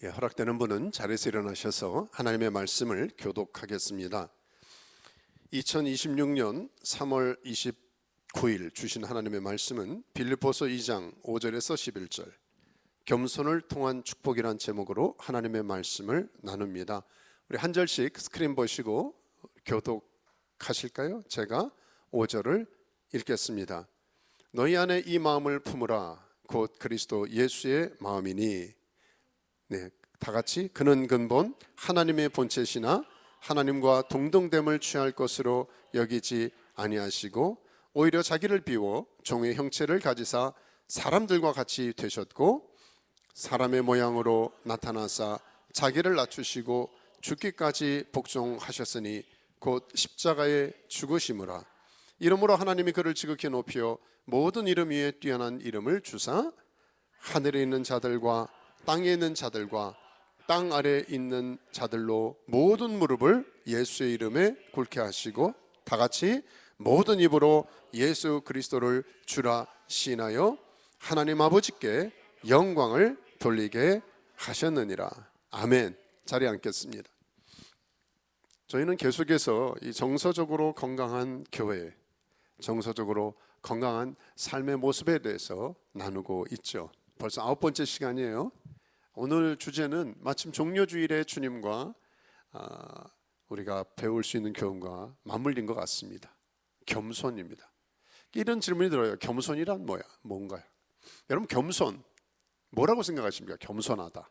허락되는 분은 자리에서 일어나셔서 하나님의 말씀을 교독하겠습니다. 2026년 3월 29일 주신 하나님의 말씀은 빌립보서 2장 5절에서 11절 겸손을 통한 축복이란 제목으로 하나님의 말씀을 나눕니다. 우리 한 절씩 스크린 보시고 교독하실까요? 제가 5절을 읽겠습니다. 너희 안에 이 마음을 품으라 곧 그리스도 예수의 마음이니 다 같이 그는 근본 하나님의 본체시나 하나님과 동등됨을 취할 것으로 여기지 아니하시고 오히려 자기를 비워 종의 형체를 가지사 사람들과 같이 되셨고 사람의 모양으로 나타나사 자기를 낮추시고 죽기까지 복종하셨으니 곧 십자가에 죽으심이라. 이러므로 하나님이 그를 지극히 높여 모든 이름 위에 뛰어난 이름을 주사 하늘에 있는 자들과 땅에 있는 자들과 땅 아래에 있는 자들로 모든 무릎을 예수의 이름에 꿇게 하시고 다 같이 모든 입으로 예수 그리스도를 주라 시인하여 하나님 아버지께 영광을 돌리게 하셨느니라. 아멘. 자리에 앉겠습니다. 저희는 계속해서 이 정서적으로 건강한 교회, 정서적으로 건강한 삶의 모습에 대해서 나누고 있죠. 벌써 9번째 시간이에요. 오늘 주제는 마침 종료주일에 주님과 우리가 배울 수 있는 교훈과 맞물린 것 같습니다. 겸손입니다. 이런 질문이 들어요. 겸손이란 뭐야? 뭔가요? 여러분, 겸손 뭐라고 생각하십니까? 겸손하다.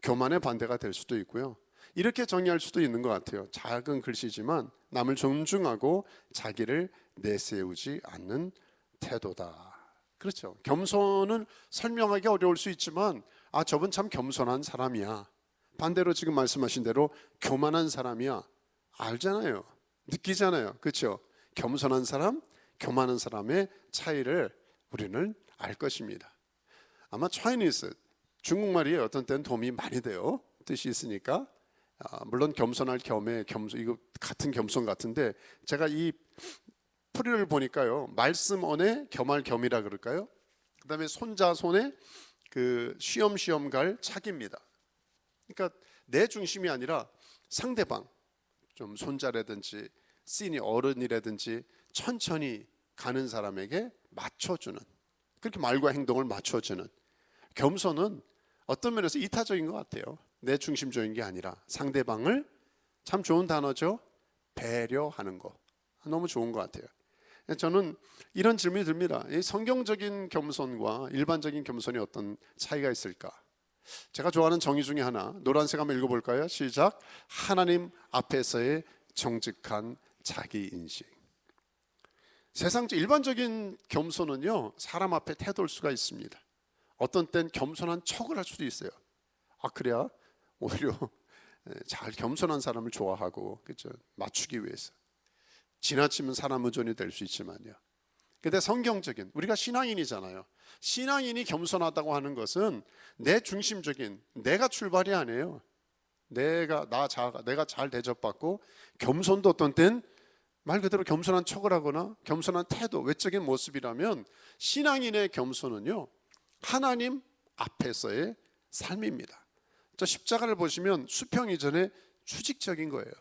교만의 반대가 될 수도 있고요. 이렇게 정의할 수도 있는 것 같아요. 작은 글씨지만 남을 존중하고 자기를 내세우지 않는 태도다. 그렇죠. 겸손은 설명하기 어려울 수 있지만 저분 참 겸손한 사람이야. 반대로 지금 말씀하신 대로 교만한 사람이야. 알잖아요. 느끼잖아요. 그렇죠. 겸손한 사람, 교만한 사람의 차이를 우리는 알 것입니다. 아마 차이니스, 중국말이 어떤 때는 도움이 많이 돼요. 뜻이 있으니까. 물론 겸손할 겸에 겸손, 이거 같은 겸손 같은데 제가 이 풀이를 보니까요, 말씀 언에 겸할 겸이라 그럴까요? 그 다음에 손자 손에 그 쉬엄쉬엄 갈 차기입니다. 그러니까 내 중심이 아니라 상대방, 좀 손자라든지 시니 어른이라든지 천천히 가는 사람에게 맞춰주는, 그렇게 말과 행동을 맞춰주는 겸손은 어떤 면에서 이타적인 것 같아요. 내 중심적인 게 아니라 상대방을, 참 좋은 단어죠, 배려하는 거. 너무 좋은 것 같아요. 저는 이런 질문이 듭니다. 이 성경적인 겸손과 일반적인 겸손이 어떤 차이가 있을까? 제가 좋아하는 정의 중에 하나, 노란색 한번 읽어볼까요? 시작. 하나님 앞에서의 정직한 자기인식. 세상적 일반적인 겸손은요, 사람 앞에 태도일 수가 있습니다. 어떤 땐 겸손한 척을 할 수도 있어요. 그래야 오히려 잘 겸손한 사람을 좋아하고, 그렇죠? 맞추기 위해서. 지나치면 사람 의존이 될 수 있지만요. 근데 성경적인, 우리가 신앙인이잖아요. 신앙인이 겸손하다고 하는 것은 내 중심적인, 내가 출발이 아니에요. 내가 잘 대접받고, 겸손도 어떤 땐 말 그대로 겸손한 척을 하거나 겸손한 태도, 외적인 모습이라면 신앙인의 겸손은요, 하나님 앞에서의 삶입니다. 저 십자가를 보시면 수평 이전에 수직적인 거예요.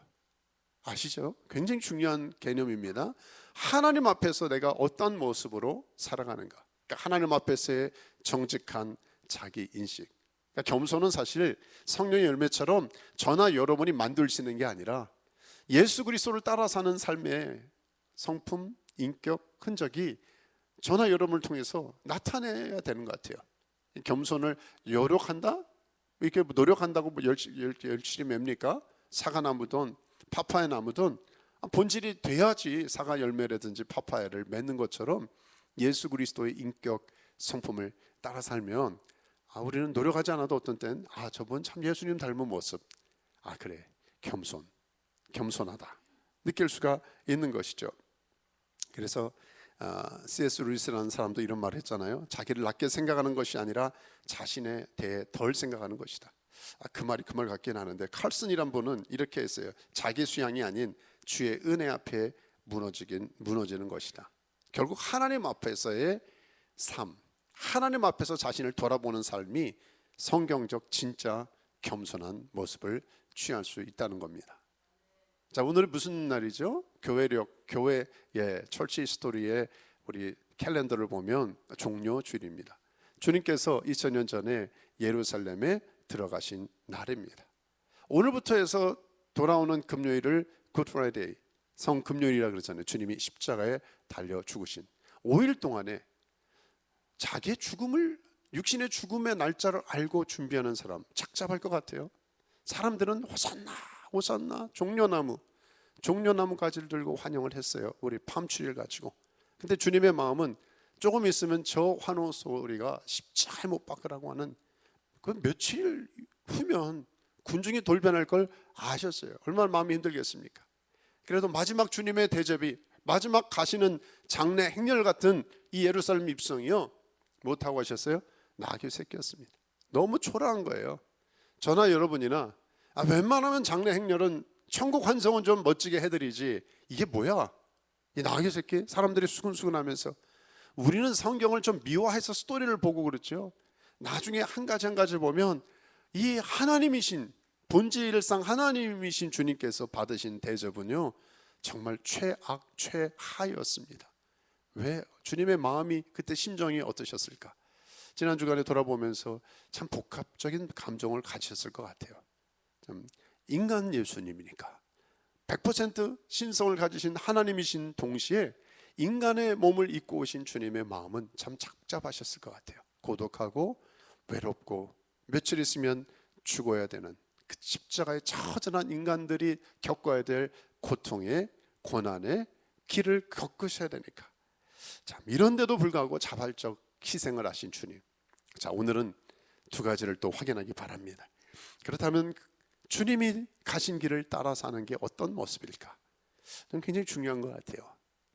아시죠? 굉장히 중요한 개념입니다. 하나님 앞에서 내가 어떤 모습으로 살아가는가, 그러니까 하나님 앞에서의 정직한 자기 인식. 그러니까 겸손은 사실 성령의 열매처럼 저나 여러분이 만들 수 있는 게 아니라 예수 그리스도를 따라 사는 삶의 성품, 인격, 흔적이 저나 여러분을 통해서 나타내야 되는 것 같아요. 겸손을 요력한다? 이렇게 노력한다고 열심히 맵니까? 사과나무든 파파야 나무든 본질이 돼야지 사과 열매라든지 파파야를 맺는 것처럼 예수 그리스도의 인격 성품을 따라 살면 우리는 노력하지 않아도 어떤 땐 저분 참 예수님 닮은 모습, 그래, 겸손하다 느낄 수가 있는 것이죠. 그래서 C.S. 루이스라는 사람도 이런 말을 했잖아요. 자기를 낮게 생각하는 것이 아니라 자신에 대해 덜 생각하는 것이다. 그 말 같긴 하는데, 칼슨이란 분은 이렇게 했어요. 자기 수양이 아닌 주의 은혜 앞에 무너지는 것이다. 결국 하나님 앞에서의 삶, 하나님 앞에서 자신을 돌아보는 삶이 성경적 진짜 겸손한 모습을 취할 수 있다는 겁니다. 자, 오늘은 무슨 날이죠? 교회의 철치 스토리의 우리 캘린더를 보면 종료 주일입니다. 주님께서 2000년 전에 예루살렘에 들어가신 날입니다. 오늘부터 해서 돌아오는 금요일을 굿 프라이데이, 성금요일이라 그러잖아요. 주님이 십자가에 달려 죽으신 5일 동안에 자기의 죽음을, 육신의 죽음의 날짜를 알고 준비하는 사람 착잡할 것 같아요. 사람들은 호산나 호산나 종려나무 가지를 들고 환영을 했어요. 우리 팜추리를 가지고. 근데 주님의 마음은 조금 있으면 저 환호 소리가 십자가에 못 박으라고 하는 그 며칠 후면 군중이 돌변할 걸 아셨어요. 얼마나 마음이 힘들겠습니까? 그래도 마지막 주님의 대접이, 마지막 가시는 장례 행렬 같은 이 예루살렘 입성이요, 못하고 하셨어요? 나귀 새끼였습니다. 너무 초라한 거예요. 저나 여러분이나 웬만하면 장례 행렬은 천국 환성은 좀 멋지게 해드리지, 이게 뭐야? 이 나귀 새끼? 사람들이 수근수근하면서. 우리는 성경을 좀 미화해서 스토리를 보고 그렇죠. 나중에 한 가지 보면 이 하나님이신, 본질상 하나님이신 주님께서 받으신 대접은요 정말 최악 최하였습니다. 왜? 주님의 마음이, 그때 심정이 어떠셨을까? 지난 주간에 돌아보면서 참 복합적인 감정을 가지셨을 것 같아요. 참 인간 예수님이니까 100% 신성을 가지신 하나님이신 동시에 인간의 몸을 입고 오신 주님의 마음은 참 착잡하셨을 것 같아요. 고독하고 외롭고 며칠 있으면 죽어야 되는 그 십자가에 처절한 인간들이 겪어야 될 고통의 고난의 길을 겪으셔야 되니까 참 이런데도 불구하고 자발적 희생을 하신 주님. 자, 오늘은 두 가지를 또 확인하기 바랍니다. 그렇다면 주님이 가신 길을 따라 사는 게 어떤 모습일까? 저는 굉장히 중요한 것 같아요.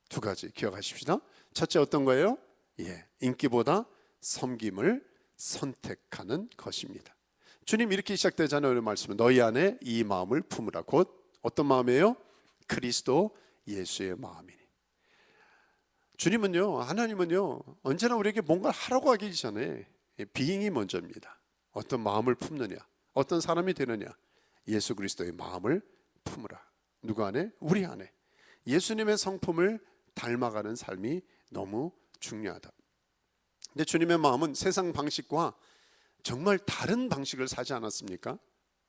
두 가지 기억하십시다. 첫째 어떤 거예요? 인기보다 섬김을 선택하는 것입니다. 주님 이렇게 시작되잖아요. 오늘 말씀은 너희 안에 이 마음을 품으라. 곧 어떤 마음이에요? 그리스도 예수의 마음이니. 주님은요, 하나님은요, 언제나 우리에게 뭔가 하라고 하기 전에 비잉이 먼저입니다. 어떤 마음을 품느냐, 어떤 사람이 되느냐, 예수 그리스도의 마음을 품으라. 누구 안에? 우리 안에. 예수님의 성품을 닮아가는 삶이 너무 중요하다. 근데 주님의 마음은 세상 방식과 정말 다른 방식을 사지 않았습니까?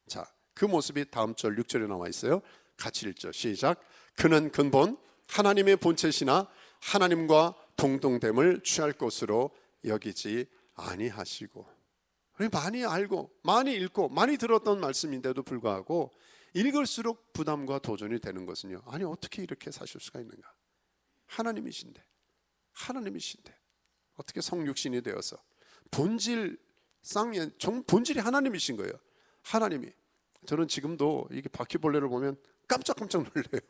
자, 그 모습이 다음 절 6절에 나와 있어요. 같이 읽죠. 시작. 그는 근본 하나님의 본체시나 하나님과 동등됨을 취할 것으로 여기지 아니하시고. 많이 알고 많이 읽고 많이 들었던 말씀인데도 불구하고 읽을수록 부담과 도전이 되는 것은요, 아니 어떻게 이렇게 사실 수가 있는가? 하나님이신데 어떻게 성육신이 되어서 본질이 하나님이신 거예요. 하나님이. 저는 지금도 이게 바퀴벌레를 보면 깜짝깜짝 놀래요.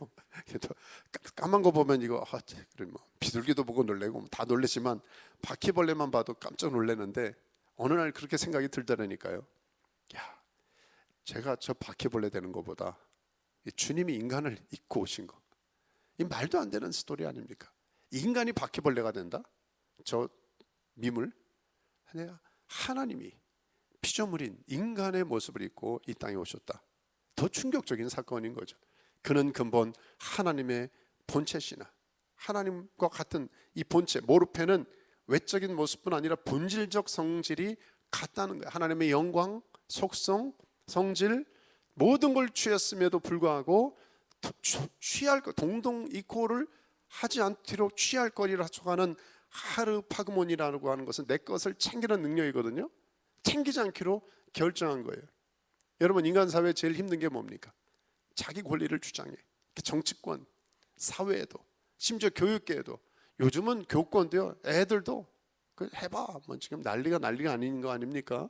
까만 거 보면 이거 비둘기도 보고 놀래고 다 놀래지만 바퀴벌레만 봐도 깜짝 놀래는데 어느 날 그렇게 생각이 들더라니까요. 야, 제가 저 바퀴벌레 되는 것보다 주님이 인간을 입고 오신 거, 이 말도 안 되는 스토리 아닙니까? 인간이 바퀴벌레가 된다? 저 미물? 하나님이 피조물인 인간의 모습을 입고 이 땅에 오셨다. 더 충격적인 사건인 거죠. 그는 근본 하나님의 본체시나 하나님과 같은 이 본체, 모르페는 외적인 모습뿐 아니라 본질적 성질이 같다는 거예요. 하나님의 영광, 속성, 성질 모든 걸 취했음에도 불구하고 취할 것, 동동 이코를 하지 않도록 취할 거리를 하는 하르파그몬이라고 하는 것은 내 것을 챙기는 능력이거든요. 챙기지 않기로 결정한 거예요. 여러분, 인간 사회에 제일 힘든 게 뭡니까? 자기 권리를 주장해. 정치권, 사회에도, 심지어 교육계에도, 요즘은 교권도요, 애들도 해봐, 지금 난리가 아닌 거 아닙니까?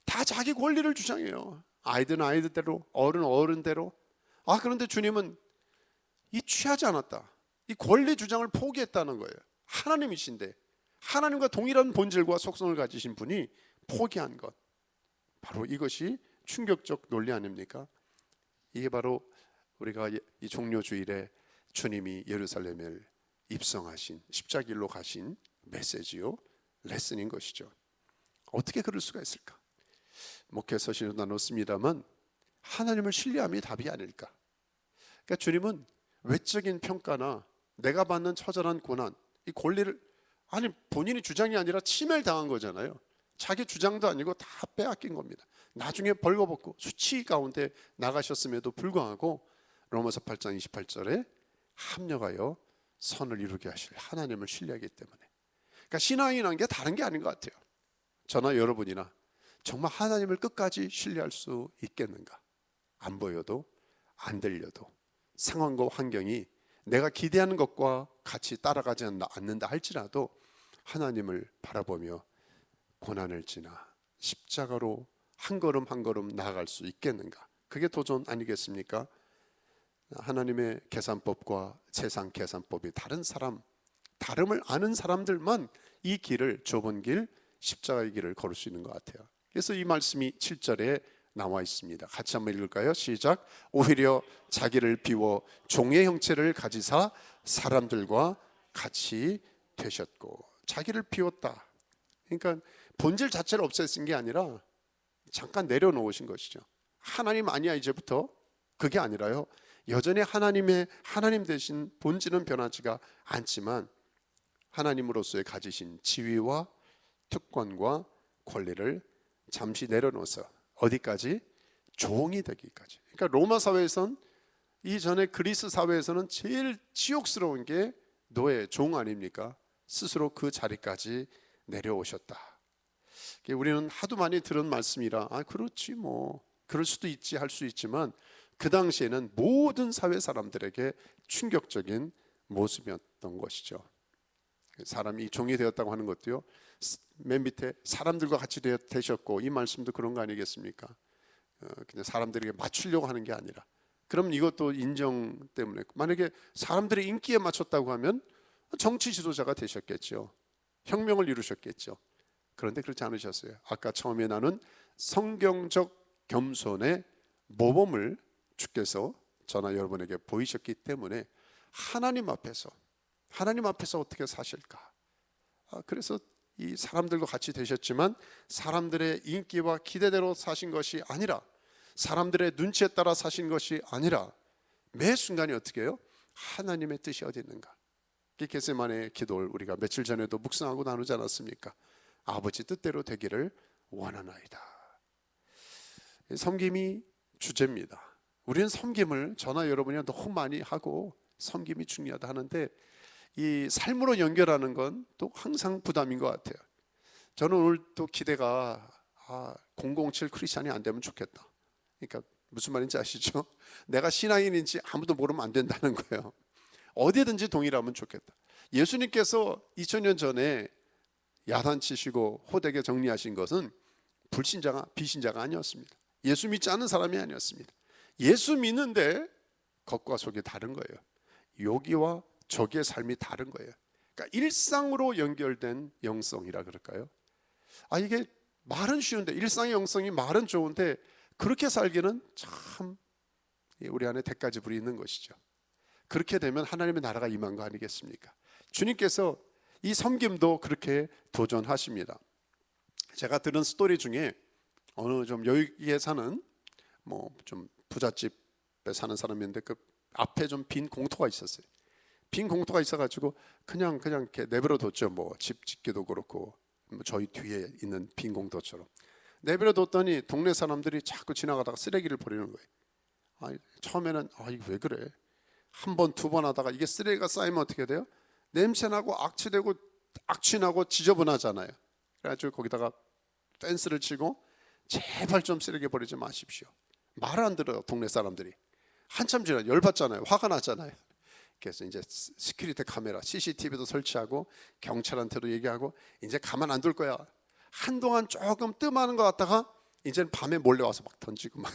다 자기 권리를 주장해요. 아이들은 아이들대로, 어른대로. 그런데 주님은 이 취하지 않았다, 이 권리 주장을 포기했다는 거예요. 하나님이신데, 하나님과 동일한 본질과 속성을 가지신 분이 포기한 것, 바로 이것이 충격적 논리 아닙니까? 이게 바로 우리가 이 종료주일에 주님이 예루살렘을 입성하신, 십자길로 가신 메시지요, 레슨인 것이죠. 어떻게 그럴 수가 있을까? 목회 서신도 나눴습니다만 하나님을 신뢰함이 답이 아닐까. 그러니까 주님은 외적인 평가나 내가 받는 처절한 고난, 이 권리를 아니 본인이 주장이 아니라 침해를 당한 거잖아요. 자기 주장도 아니고 다 빼앗긴 겁니다. 나중에 벌거벗고 수치 가운데 나가셨음에도 불구하고 로마서 8장 28절에 합력하여 선을 이루게 하실 하나님을 신뢰하기 때문에. 그러니까 신앙이라는 게 다른 게 아닌 것 같아요. 저나 여러분이나 정말 하나님을 끝까지 신뢰할 수 있겠는가? 안 보여도 안 들려도 상황과 환경이 내가 기대하는 것과 같이 따라가지 않는다 할지라도 하나님을 바라보며 고난을 지나 십자가로 한 걸음 한 걸음 나아갈 수 있겠는가? 그게 도전 아니겠습니까? 하나님의 계산법과 세상 계산법이 다른 사람, 다름을 아는 사람들만 이 길을, 좁은 길, 십자가의 길을 걸을 수 있는 것 같아요. 그래서 이 말씀이 7절에 나와 있습니다. 같이 한번 읽을까요? 시작. 오히려 자기를 비워 종의 형체를 가지사 사람들과 같이 되셨고. 자기를 비웠다. 그러니까 본질 자체를 없애신 게 아니라 잠깐 내려놓으신 것이죠. 하나님 아니야 이제부터. 그게 아니라요, 여전히 하나님 대신 본질은 변하지가 않지만 하나님으로서의 가지신 지위와 특권과 권리를 잠시 내려놓아서 어디까지? 종이 되기까지. 그러니까 로마 사회에선, 이전에 그리스 사회에서는 제일 치욕스러운 게 노예, 종 아닙니까? 스스로 그 자리까지 내려오셨다. 우리는 하도 많이 들은 말씀이라 그렇지 뭐 그럴 수도 있지 할 수 있지만 그 당시에는 모든 사회 사람들에게 충격적인 모습이었던 것이죠. 사람이 종이 되었다고 하는 것도요, 맨 밑에 사람들과 같이 되셨고, 이 말씀도 그런 거 아니겠습니까? 그냥 사람들에게 맞추려고 하는 게 아니라. 그럼 이것도 인정 때문에, 만약에 사람들의 인기에 맞췄다고 하면 정치 지도자가 되셨겠죠. 혁명을 이루셨겠죠. 그런데 그렇지 않으셨어요. 아까 처음에 나눈 성경적 겸손의 모범을 주께서 저나 여러분에게 보이셨기 때문에 하나님 앞에서 어떻게 사실까? 그래서 이 사람들과 같이 되셨지만 사람들의 인기와 기대대로 사신 것이 아니라, 사람들의 눈치에 따라 사신 것이 아니라 매 순간이 어떻게 해요? 하나님의 뜻이 어디 있는가? 겟세마네 기도를 우리가 며칠 전에도 묵상하고 나누지 않았습니까? 아버지 뜻대로 되기를 원하나이다. 섬김이 주제입니다. 우리는 섬김을 저나 여러분이 너무 많이 하고 섬김이 중요하다 하는데, 이 삶으로 연결하는 건 또 항상 부담인 것 같아요. 저는 오늘 또 기대가 007 크리스찬이 안 되면 좋겠다. 그러니까 무슨 말인지 아시죠? 내가 신앙인인지 아무도 모르면 안 된다는 거예요. 어디든지 동일하면 좋겠다. 예수님께서 2000년 전에 야단치시고 호되게 정리하신 것은 불신자가, 비신자가 아니었습니다. 예수 믿지 않은 사람이 아니었습니다. 예수 믿는데 겉과 속이 다른 거예요. 여기와 저기의 삶이 다른 거예요. 그러니까 일상으로 연결된 영성이라 그럴까요? 이게 말은 쉬운데, 일상의 영성이 말은 좋은데 그렇게 살기는 참 우리 안에 대가지불이 있는 것이죠. 그렇게 되면 하나님의 나라가 임한 거 아니겠습니까? 주님께서 이 섬김도 그렇게 도전하십니다. 제가 들은 스토리 중에 어느 좀 여기에 사는 좀 부잣집에 사는 사람인데, 그 앞에 좀 빈 공터가 있었어요. 빈 공터가 있어가지고 그냥 이렇게 내버려 뒀죠. 집 짓기도 그렇고, 저희 뒤에 있는 빈 공터처럼 내버려 뒀더니 동네 사람들이 자꾸 지나가다가 쓰레기를 버리는 거예요. 처음에는 이거 왜 그래? 한 번, 두 번 하다가 이게 쓰레기가 쌓이면 어떻게 돼요? 냄새나고 악취나고 지저분하잖아요. 그래가지고 거기다가 펜스를 치고 제발 좀 쓰레기 버리지 마십시오. 말을 안 들어요. 동네 사람들이. 한참 지나 열받잖아요. 화가 나잖아요. 그래서 이제 시큐리티 카메라, CCTV도 설치하고 경찰한테도 얘기하고 이제 가만 안 둘 거야. 한동안 조금 뜸하는 것 같다가 이제는 밤에 몰래 와서 막 던지고 막.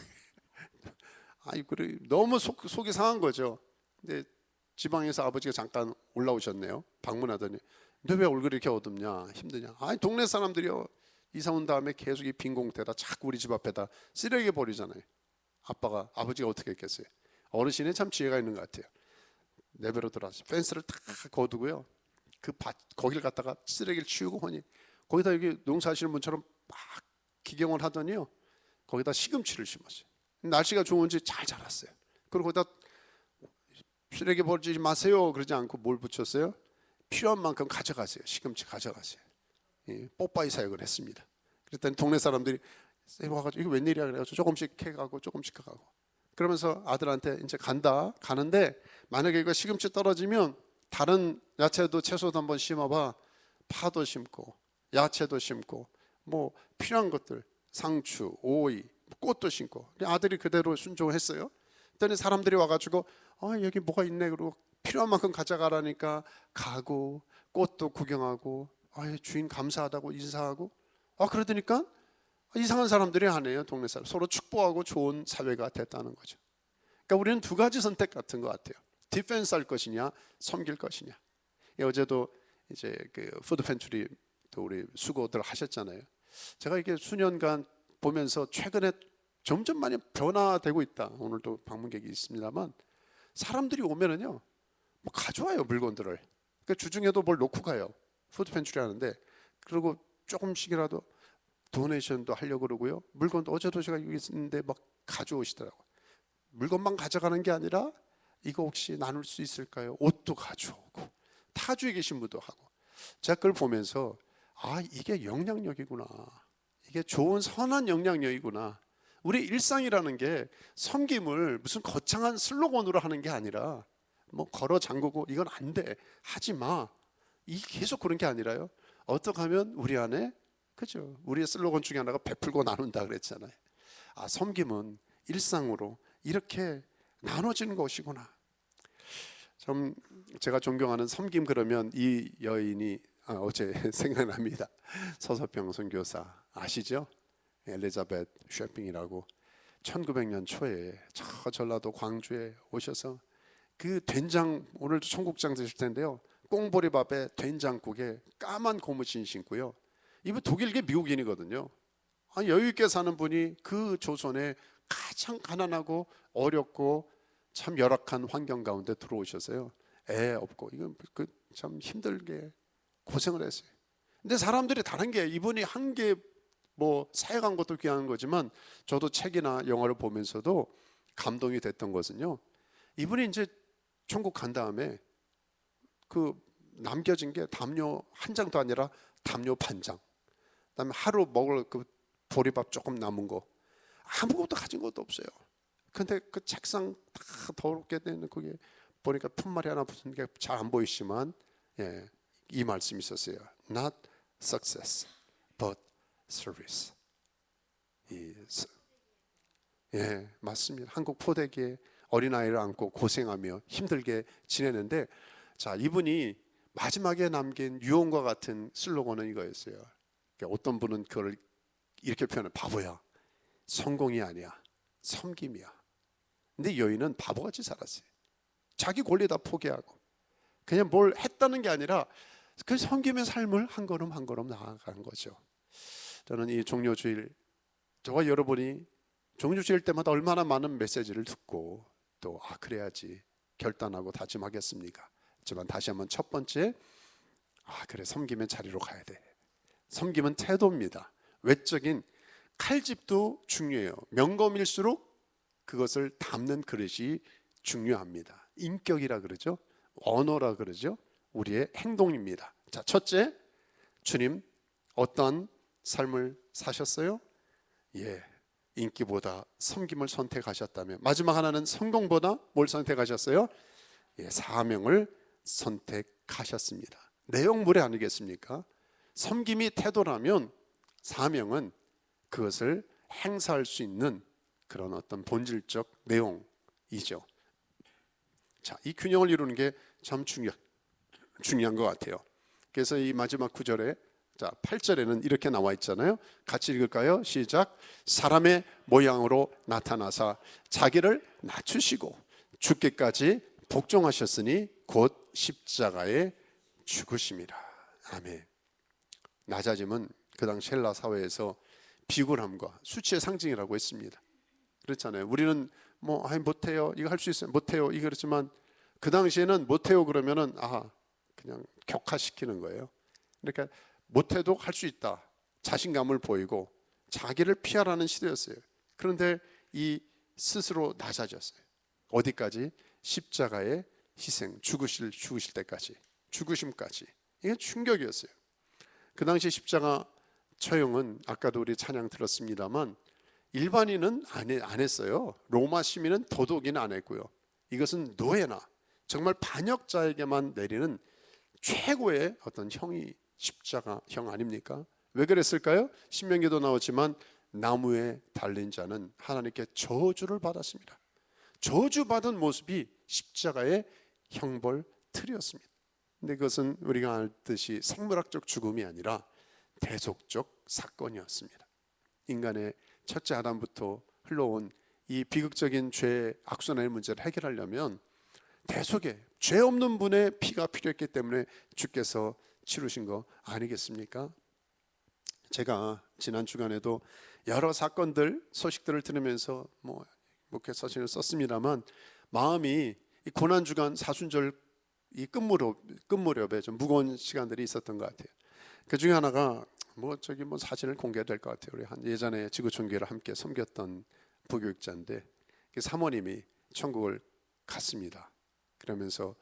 그래 너무 속이 상한 거죠. 근데 지방에서 아버지가 잠깐 올라오셨네요. 방문하더니 너 왜 얼굴이 이렇게 어둡냐, 힘드냐? 동네 사람들이요, 이사 온 다음에 계속 이 빈 공터에다 자꾸 우리 집 앞에다 쓰레기 버리잖아요. 아버지가 어떻게 했겠어요? 어르신이 참 지혜가 있는 것 같아요. 내버려 둬서 펜스를 탁 거두고요, 그 거기를 갖다가 쓰레기를 치우고 하니 거기다 여기 농사하시는 분처럼 막 기경을 하더니요, 거기다 시금치를 심었어요. 날씨가 좋은지 잘 자랐어요. 그리고 거기다 쓰레기 버리지 마세요 그러지 않고 뭘 붙였어요? 필요한 만큼 가져가세요. 시금치 가져가세요. 뽀빠이 사역을 했습니다. 그랬더니 동네 사람들이 와가지고 이게 웬일이야 그래가지고 조금씩 해가고 조금씩 가고, 그러면서 아들한테 이제 간다, 가는데 만약에 이거 시금치 떨어지면 다른 야채도 채소도 한번 심어봐. 파도 심고 야채도 심고 뭐 필요한 것들, 상추, 오이, 꽃도 심고. 아들이 그대로 순종했어요. 그랬더니 사람들이 와가지고 여기 뭐가 있네 그러고 필요한 만큼 가져가라니까 가고, 꽃도 구경하고, 주인 감사하다고 인사하고. 그러더니까 이상한 사람들이 아니에요. 동네 사람 서로 축복하고 좋은 사회가 됐다는 거죠. 그러니까 우리는 두 가지 선택 같은 것 같아요. 디펜스 할 것이냐, 섬길 것이냐. 어제도 이제 그 푸드 팬트리 또 우리 수고들 하셨잖아요. 제가 이게 수년간 보면서 최근에 점점 많이 변화되고 있다. 오늘도 방문객이 있습니다만 사람들이 오면은요, 뭐 가져와요 물건들을. 그러니까 주중에도 뭘 놓고 가요. 푸드 팬트리 하는데, 그리고 조금씩이라도 도네이션도 하려고 그러고요. 물건도 어제도 제가 여기 있는데 막 가져오시더라고요. 물건만 가져가는 게 아니라 이거 혹시 나눌 수 있을까요? 옷도 가져오고, 타주에 계신 분도 하고. 제가 그걸 보면서 이게 영향력이구나. 이게 좋은 선한 영향력이구나. 우리 일상이라는 게 섬김을 무슨 거창한 슬로건으로 하는 게 아니라 뭐 걸어 잠그고 이건 안 돼, 하지 마, 이 계속 그런 게 아니라요. 어떻게 하면 우리 안에, 그죠? 우리의 슬로건 중에 하나가 베풀고 나눈다 그랬잖아요. 섬김은 일상으로 이렇게 나눠지는 것이구나. 좀 제가 존경하는 섬김 그러면 이 여인이 어제 생각납니다. 서서평 선교사 아시죠? 엘리자벳 쉐핑이라고 1900년 초에 저 전라도 광주에 오셔서 그 된장, 오늘도 청국장 드실 텐데요, 꽁보리밥에 된장국에 까만 고무신 신고요. 이분 독일계 미국인이거든요. 여유 있게 사는 분이 그 조선에 가장 가난하고 어렵고 참 열악한 환경 가운데 들어오셔서요, 애 없고 이건 참 힘들게 고생을 했어요. 근데 사람들이 다른 게, 이분이 한 게 뭐 사역한 것도 귀한 거지만 저도 책이나 영화를 보면서도 감동이 됐던 것은요, 이분이 이제 천국 간 다음에 그 남겨진 게 담요 한 장도 아니라 담요 반 장, 그다음에 하루 먹을 그 보리밥 조금 남은 거, 아무것도 가진 것도 없어요. 근데 그 책상 다 더럽게 되는 그게 보니까 품말이 하나 붙은 게 잘 안 보이시지만, 이 말씀이 있었어요. Not success, but service. 맞습니다. 한국 포대기에 어린아이를 안고 고생하며 힘들게 지내는데, 자, 이분이 마지막에 남긴 유언과 같은 슬로건은 이거였어요. 그러니까 어떤 분은 그걸 이렇게 표현해, 바보야, 성공이 아니야, 섬김이야. 근데 여인은 바보같이 살았어요. 자기 권리 다 포기하고 그냥 뭘 했다는 게 아니라 그 섬김의 삶을 한 걸음 한 걸음 나아간 거죠. 저는 이 종료주일, 저와 여러분이 종료주일 때마다 얼마나 많은 메시지를 듣고 또 그래야지 결단하고 다짐하겠습니까? 하지만 다시 한번 첫 번째, 그래, 섬김의 자리로 가야 돼. 섬김은 태도입니다. 외적인 칼집도 중요해요. 명검일수록 그것을 담는 그릇이 중요합니다. 인격이라 그러죠. 언어라 그러죠. 우리의 행동입니다. 자, 첫째, 주님 어떤 삶을 사셨어요? 인기보다 섬김을 선택하셨다면, 마지막 하나는 성공보다 뭘 선택하셨어요? 사명을 선택하셨습니다. 내용물이 아니겠습니까? 섬김이 태도라면 사명은 그것을 행사할 수 있는 그런 어떤 본질적 내용이죠. 자, 이 균형을 이루는 게 참 중요한 것 같아요. 그래서 이 마지막 구절에, 자, 8절에는 이렇게 나와 있잖아요. 같이 읽을까요? 시작. 사람의 모양으로 나타나사 자기를 낮추시고 죽기까지 복종하셨으니 곧 십자가에 죽으심이라. 아멘. 낮아짐은 그 당시 헬라 사회에서 비굴함과 수치의 상징이라고 했습니다. 그렇잖아요. 우리는 뭐 못해요, 이거 할 수 있어요, 못해요, 이거 그렇지만 그 당시에는 못해요 그러면은 그냥 격화시키는 거예요. 그러니까 못해도 할 수 있다, 자신감을 보이고, 자기를 피하라는 시대였어요. 그런데 이 스스로 낮아졌어요. 어디까지? 십자가의 희생, 죽으실 때까지, 죽으심까지. 이게 충격이었어요. 그 당시 십자가 처형은 아까도 우리 찬양 들었습니다만 일반인은 안 했어요. 로마 시민은 더더욱이나 안 했고요. 이것은 노예나 정말 반역자에게만 내리는 최고의 어떤 형이 십자가형 아닙니까? 왜 그랬을까요? 신명기도 나오지만 나무에 달린 자는 하나님께 저주를 받았습니다. 저주받은 모습이 십자가의 형벌 틀이었습니다. 근데 그것은 우리가 알듯이 생물학적 죽음이 아니라 대속적 사건이었습니다. 인간의 첫째 아담부터 흘러온 이 비극적인 죄 악순환의 문제를 해결하려면 대속의 죄 없는 분의 피가 필요했기 때문에 주께서 치르신 거 아니겠습니까? 제가 지난 주간에도 여러 사건들 소식들을 들으면서 목회 서신을 썼습니다만 마음이 이 고난 주간 사순절 이 끝무렵에 좀 무거운 시간들이 있었던 것 같아요. 그 중에 하나가 사진을 공개될 것 같아요. 우리 한 예전에 지구촌교회를 함께 섬겼던 부교육자인데 그 사모님이 천국을 갔습니다. 그러면서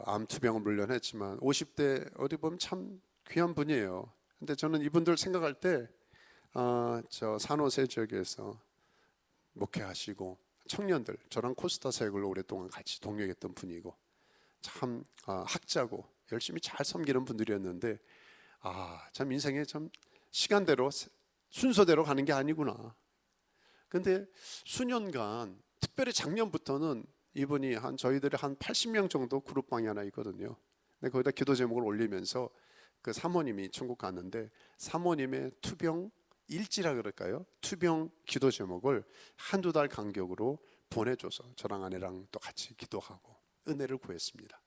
암투병을 물려냈지만 50대 어디 보면 참 귀한 분이에요. 근데 저는 이분들 생각할 때 저 산호세 지역에서 목회하시고 청년들, 저랑 코스타 사역을 오랫동안 같이 동역했던 분이고 참 학자고 열심히 잘 섬기는 분들이었는데 참 인생에 참 시간대로 순서대로 가는 게 아니구나. 근데 수년간 특별히 작년부터는 이분이 저희들이 한 80명 정도 그룹방이 하나 있거든요. 근데 거기다 기도 제목을 올리면서 그 사모님이 천국 갔는데 사모님의 투병 일지라 그럴까요? 투병 기도 제목을 한두 달 간격으로 보내줘서 저랑 아내랑 또 같이 기도하고 은혜를 구했습니다.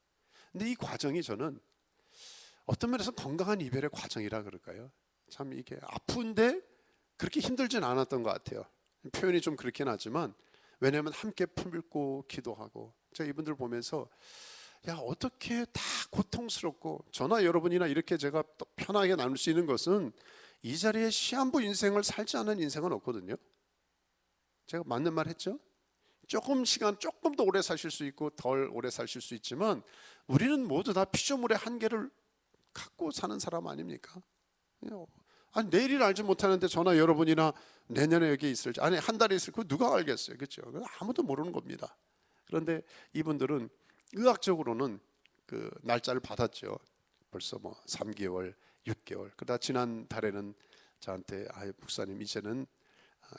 근데 이 과정이 저는 어떤 면에서 건강한 이별의 과정이라 그럴까요? 참 이게 아픈데 그렇게 힘들진 않았던 것 같아요. 표현이 좀 그렇긴 하지만 왜냐하면 함께 품고 기도하고 제가 이분들 보면서 어떻게 다 고통스럽고 저나 여러분이나 이렇게 제가 또 편하게 나눌 수 있는 것은 이 자리에 시한부 인생을 살지 않은 인생은 없거든요. 제가 맞는 말 했죠? 조금 더 오래 사실 수 있고 덜 오래 사실 수 있지만 우리는 모두 다 피조물의 한계를 갖고 사는 사람 아닙니까? 내일을 알지 못하는데 저나 여러분이나 내년에 여기 있을지 한 달에 있을 거 누가 알겠어요, 그렇죠? 아무도 모르는 겁니다. 그런데 이분들은 의학적으로는 그 날짜를 받았죠. 벌써 3개월, 6개월. 그러다 지난 달에는 저한테 목사님 이제는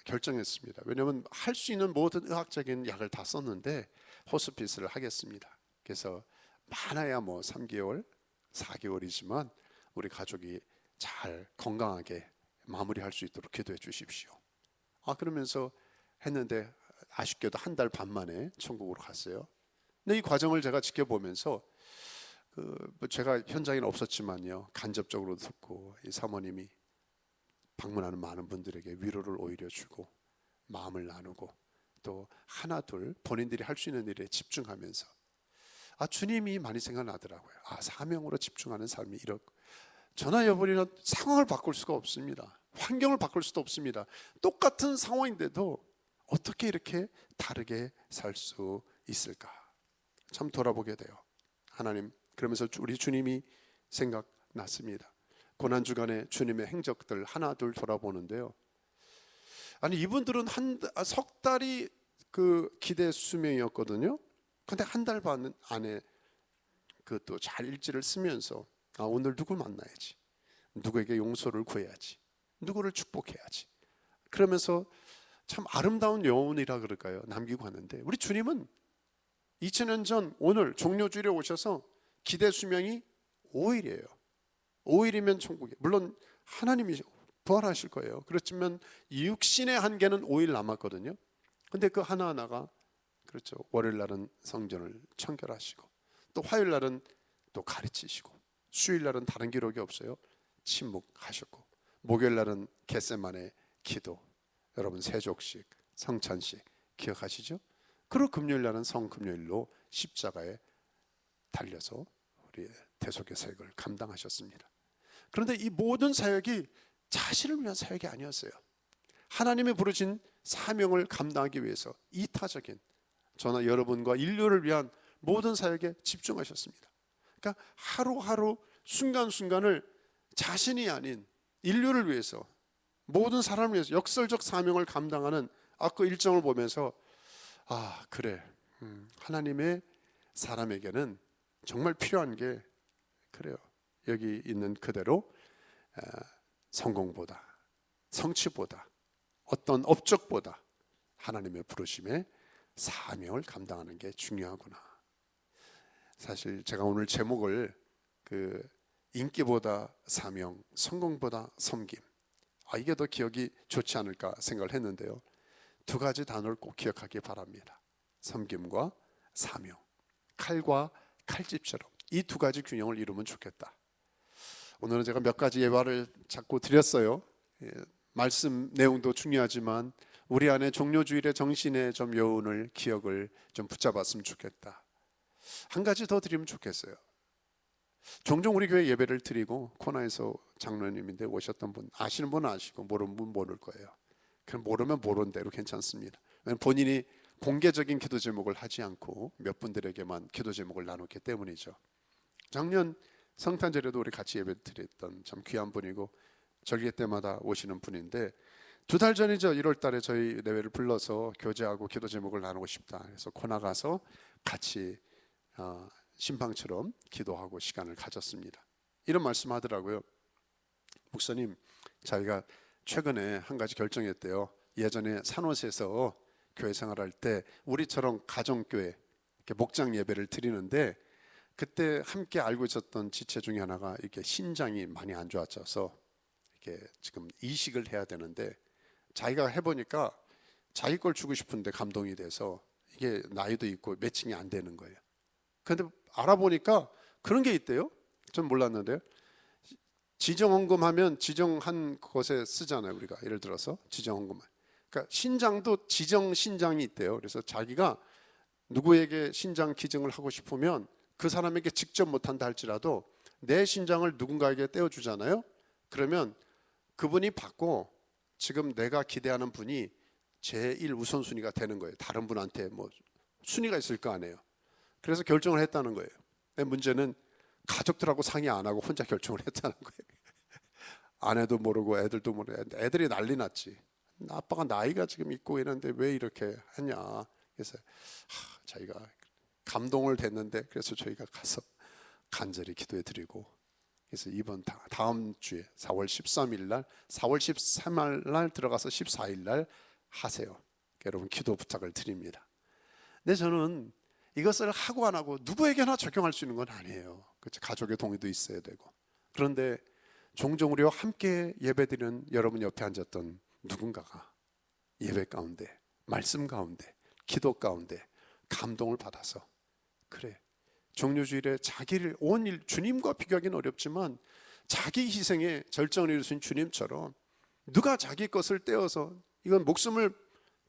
결정했습니다. 왜냐하면 할 수 있는 모든 의학적인 약을 다 썼는데 호스피스를 하겠습니다. 그래서 많아야 3개월, 4개월이지만 우리 가족이 잘 건강하게 마무리할 수 있도록 기도해 주십시오. 그러면서 했는데 아쉽게도 한 달 반 만에 천국으로 갔어요. 근데 이 과정을 제가 지켜보면서 제가 현장에는 없었지만요 간접적으로 듣고 이 사모님이 방문하는 많은 분들에게 위로를 오히려 주고 마음을 나누고 또 하나 둘 본인들이 할 수 있는 일에 집중하면서 주님이 많이 생각나더라고요. 사명으로 집중하는 삶이 이렇고 저나 여러분이나 상황을 바꿀 수가 없습니다. 환경을 바꿀 수도 없습니다. 똑같은 상황인데도 어떻게 이렇게 다르게 살 수 있을까? 참 돌아보게 돼요. 하나님, 그러면서 우리 주님이 생각났습니다. 고난주간에 주님의 행적들 하나 둘 돌아보는데요. 이분들은 석 달이 그 기대 수명이었거든요. 근데 한 달 반 안에 그것도 잘 일지를 쓰면서 오늘 누굴 만나야지, 누구에게 용서를 구해야지, 누구를 축복해야지, 그러면서 참 아름다운 여운이라 그럴까요? 남기고 갔는데 우리 주님은 2000년 전 오늘 종료주일에 오셔서 기대 수명이 5일이에요. 5일이면 천국이에요. 물론 하나님이 부활하실 거예요. 그렇지만 육신의 한계는 5일 남았거든요. 근데 그 하나하나가 그렇죠. 월요일 날은 성전을 청결하시고 또 화요일 날은 또 가르치시고 수요일 날은 다른 기록이 없어요. 침묵하셨고 목요일 날은 겟세마네 기도, 여러분 세족식, 성찬식 기억하시죠? 그리고 금요일 날은 성금요일로 십자가에 달려서 우리의 대속의 사역을 감당하셨습니다. 그런데 이 모든 사역이 자신을 위한 사역이 아니었어요. 하나님의 부르신 사명을 감당하기 위해서 이타적인 저나 여러분과 인류를 위한 모든 사역에 집중하셨습니다. 그러니까 하루하루 순간순간을 자신이 아닌 인류를 위해서, 모든 사람을 위해서 역설적 사명을 감당하는 그 일정을 보면서 그래, 하나님의 사람에게는 정말 필요한 게 그래요. 여기 있는 그대로 성공보다, 성취보다, 어떤 업적보다 하나님의 부르심에 사명을 감당하는 게 중요하구나. 사실 제가 오늘 제목을 인기보다 사명, 성공보다 섬김, 이게 더 기억이 좋지 않을까 생각을 했는데요. 두 가지 단어를 꼭 기억하기 바랍니다. 섬김과 사명, 칼과 칼집처럼 이 두 가지 균형을 이루면 좋겠다. 오늘은 제가 몇 가지 예화를 자꾸 드렸어요. 말씀 내용도 중요하지만 우리 안에 종료주일의 정신의 좀 여운을, 기억을 좀 붙잡았으면 좋겠다. 한 가지 더 드리면 좋겠어요. 종종 우리 교회 예배를 드리고 코너에서 장로님인데 오셨던 분, 아시는 분은 아시고 모르는 분 모를 거예요. 그럼 모르면 모르는 대로 괜찮습니다. 본인이 공개적인 기도 제목을 하지 않고 몇 분들에게만 기도 제목을 나눴기 때문이죠. 작년 성탄절에도 우리 같이 예배 드렸던 참 귀한 분이고 절기 때마다 오시는 분인데, 2달 전이죠. 1월 달에 저희 내외를 불러서 교제하고 기도 제목을 나누고 싶다. 그래서 코나 가서 같이 신방처럼 기도하고 시간을 가졌습니다. 이런 말씀 하더라고요. 목사님, 자기가 최근에 한 가지 결정했대요. 예전에 산호세에서 교회 생활할 때 우리처럼 가정교회 목장 예배를 드리는데, 그때 함께 알고 있었던 지체 중에 하나가 이렇게 신장이 많이 안 좋아져서 이렇게 지금 이식을 해야 되는데, 자기가 해보니까 자기 걸 주고 싶은데 감동이 돼서 이게 나이도 있고 매칭이 안 되는 거예요. 그런데 알아보니까 그런 게 있대요. 전 몰랐는데요. 지정헌금 하면 지정한 것에 쓰잖아요. 우리가 예를 들어서 지정헌금, 그러니까 신장도 지정 신장이 있대요. 그래서 자기가 누구에게 신장 기증을 하고 싶으면 그 사람에게 직접 못한다 할지라도 내 신장을 누군가에게 떼어주잖아요. 그러면 그분이 받고 지금 내가 기대하는 분이 제일 우선순위가 되는 거예요. 다른 분한테 뭐 순위가 있을 거 아니에요. 그래서 결정을 했다는 거예요. 문제는 가족들하고 상의 안 하고 혼자 결정을 했다는 거예요. 아내도 모르고 애들도 모르고, 애들이 난리 났지. 아빠가 나이가 지금 있고 이런데 왜 이렇게 하냐. 그래서 자기가 감동을 됐는데, 그래서 저희가 가서 간절히 기도해 드리고, 그래서 이번 다음 주에 4월 13일 날, 4월 13일 날 들어가서 14일 날 하세요. 여러분 기도 부탁을 드립니다. 근데 저는 이것을 하고 안 하고 누구에게나 적용할 수 있는 건 아니에요. 그렇죠? 가족의 동의도 있어야 되고. 그런데 종종 우리와 함께 예배드리는 여러분 옆에 앉았던 누군가가 예배 가운데, 말씀 가운데, 기도 가운데 감동을 받아서, 그래, 종료주일에 자기를 온 일, 주님과 비교하기는 어렵지만 자기 희생에 절정을 이루신 주님처럼 누가 자기 것을 떼어서, 이건 목숨을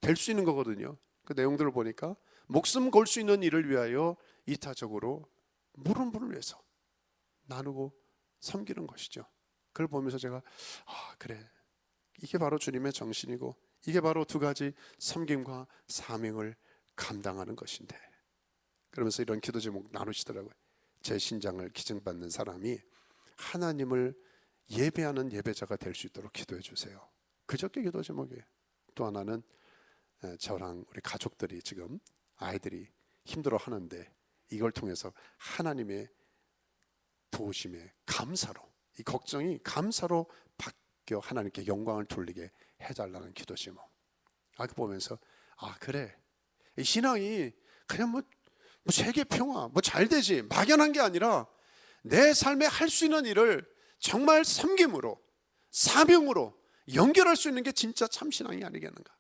댈 수 있는 거거든요. 그 내용들을 보니까 목숨 걸 수 있는 일을 위하여 이타적으로 모르는 분을 위해서 나누고 섬기는 것이죠. 그걸 보면서 제가 그래, 이게 바로 주님의 정신이고 이게 바로 두 가지 섬김과 사명을 감당하는 것인데, 그러면서 이런 기도 제목 나누시더라고요. 제 신장을 기증받는 사람이 하나님을 예배하는 예배자가 될 수 있도록 기도해 주세요. 그저께 기도 제목이에요. 또 하나는 저랑 우리 가족들이 지금 아이들이 힘들어 하는데 이걸 통해서 하나님의 도우심에 감사로, 이 걱정이 감사로 바뀌어 하나님께 영광을 돌리게 해달라는 기도 제목. 그 보면서 그래, 이 신앙이 그냥 뭐 세계 평화, 뭐 잘 되지, 막연한 게 아니라 내 삶에 할 수 있는 일을 정말 섬김으로, 사명으로 연결할 수 있는 게 진짜 참 신앙이 아니겠는가.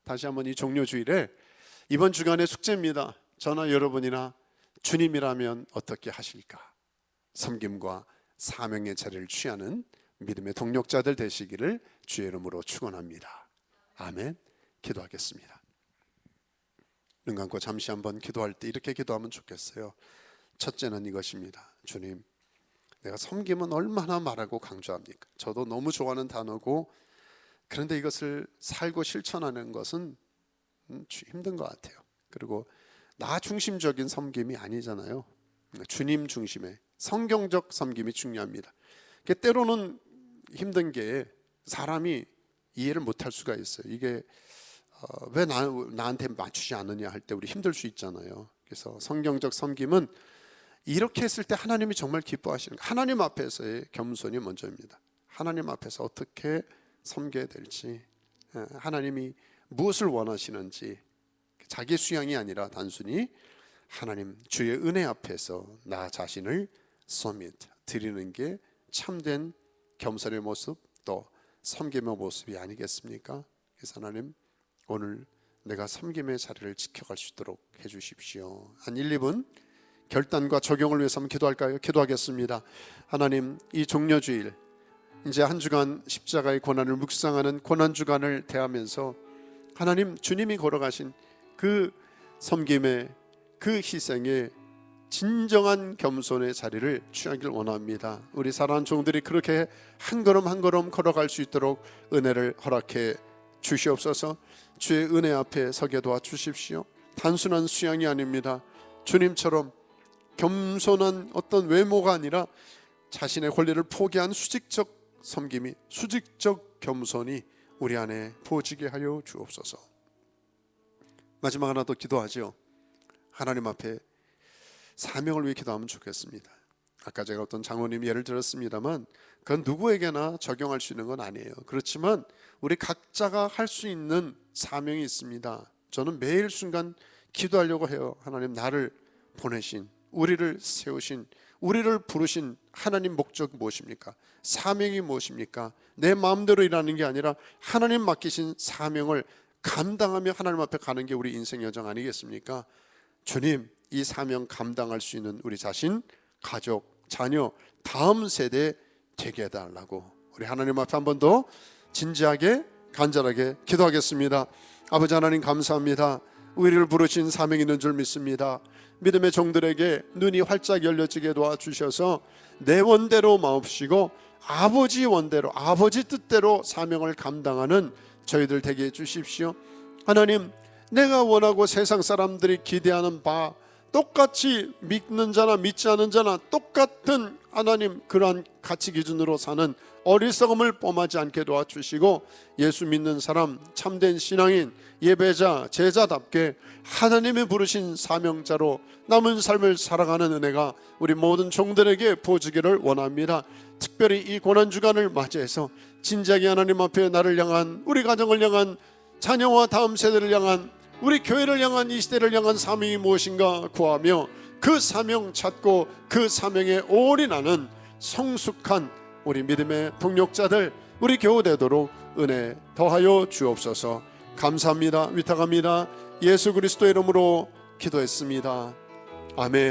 다시 한번 이 종료주일에 이번 주간의 숙제입니다. 저나 여러분이나 주님이라면 어떻게 하실까? 섬김과 사명의 자리를 취하는 믿음의 동력자들 되시기를 주의 이름으로 축원합니다. 아멘. 기도하겠습니다. 눈 감고 잠시 한번 기도할 때 이렇게 기도하면 좋겠어요. 첫째는 이것입니다. 주님, 내가 섬김은 얼마나 말하고 강조합니까? 저도 너무 좋아하는 단어고, 그런데 이것을 살고 실천하는 것은 힘든 것 같아요. 그리고 나 중심적인 섬김이 아니잖아요. 주님 중심의 성경적 섬김이 중요합니다. 때로는 힘든 게 사람이 이해를 못할 수가 있어요. 이게 왜 나한테 맞추지 않느냐 할 때 우리 힘들 수 있잖아요. 그래서 성경적 섬김은 이렇게 했을 때 하나님이 정말 기뻐하시는 거예요. 하나님 앞에서의 겸손이 먼저입니다. 하나님 앞에서 어떻게 섬겨야 될지, 하나님이 무엇을 원하시는지, 자기 수양이 아니라 단순히 하나님 주의 은혜 앞에서 나 자신을 서밋 드리는 게 참된 겸손의 모습, 또 섬김의 모습이 아니겠습니까? 그래서 하나님, 오늘 내가 섬김의 자리를 지켜갈 수 있도록 해주십시오. 한 1, 2분 결단과 적용을 위해서 한번 기도할까요? 기도하겠습니다. 하나님, 이 종려주일 이제 한 주간 십자가의 고난을 묵상하는 고난주간을 대하면서 하나님, 주님이 걸어가신 그 섬김의, 그 희생의 진정한 겸손의 자리를 취하길 원합니다. 우리 사랑하는 종들이 그렇게 한 걸음 한 걸음 걸어갈 수 있도록 은혜를 허락해 주시옵소서. 주의 은혜 앞에 서게 도와주십시오. 단순한 수양이 아닙니다. 주님처럼 겸손한 어떤 외모가 아니라 자신의 권리를 포기한 수직적 섬김이, 수직적 겸손이 우리 안에 부어지게 하여 주옵소서. 마지막 하나 더 기도하죠. 하나님 앞에 사명을 위해 기도하면 좋겠습니다. 아까 제가 어떤 장로님 예를 들었습니다만 그건 누구에게나 적용할 수 있는 건 아니에요. 그렇지만 우리 각자가 할 수 있는 사명이 있습니다. 저는 매일 순간 기도하려고 해요. 하나님, 나를 보내신, 우리를 세우신, 우리를 부르신 하나님 목적 무엇입니까? 사명이 무엇입니까? 내 마음대로 일하는 게 아니라 하나님 맡기신 사명을 감당하며 하나님 앞에 가는 게 우리 인생 여정 아니겠습니까? 주님, 이 사명 감당할 수 있는 우리 자신, 가족, 자녀, 다음 세대 되게 해달라고 우리 하나님 앞에 한 번 더 진지하게 간절하게 기도하겠습니다. 아버지 하나님, 감사합니다. 우리를 부르신 사명이 있는 줄 믿습니다. 믿음의 종들에게 눈이 활짝 열려지게 도와주셔서 내 원대로 마옵시고 아버지 원대로, 아버지 뜻대로 사명을 감당하는 저희들 되게 해주십시오. 하나님, 내가 원하고 세상 사람들이 기대하는 바 똑같이 믿는 자나 믿지 않는 자나 똑같은 하나님 그러한 가치 기준으로 사는 어리석음을 뽐하지 않게 도와주시고 예수 믿는 사람, 참된 신앙인, 예배자, 제자답게 하나님의 부르신 사명자로 남은 삶을 살아가는 은혜가 우리 모든 종들에게 부어지기를 원합니다. 특별히 이 고난주간을 맞이해서 진지하게 하나님 앞에 나를 향한, 우리 가정을 향한, 자녀와 다음 세대를 향한, 우리 교회를 향한, 이 시대를 향한 사명이 무엇인가 구하며 그 사명 찾고 그 사명에 올인하는 성숙한 우리 믿음의 동력자들, 우리 교우 되도록 은혜 더하여 주옵소서. 감사합니다. 위탁합니다. 예수 그리스도의 이름으로 기도했습니다. 아멘.